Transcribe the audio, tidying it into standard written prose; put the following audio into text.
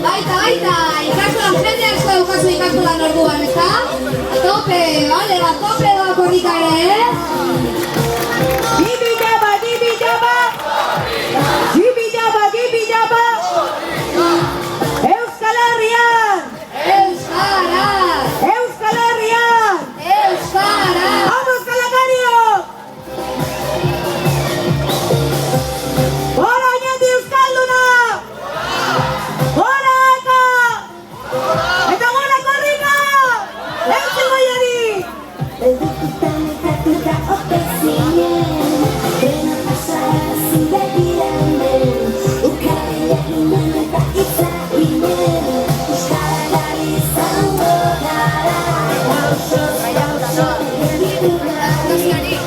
Baita, ikastolan jende asko daukazu ikastolan orduan, ezta? A tope, vale, a tope da korrika ere, Dibi jaba! Euskal Herrian! Euskara! Vamos, Calatario! Gora oinati euskalduna! Gora eka! Eta gora korrika! Eutsi goiari! Beldurtuta nekatuta ote zinen, dena pasarazi begiranen, ukaria ginen eta hitza ginen, euskarari izango gara, hausoz, egin dugari,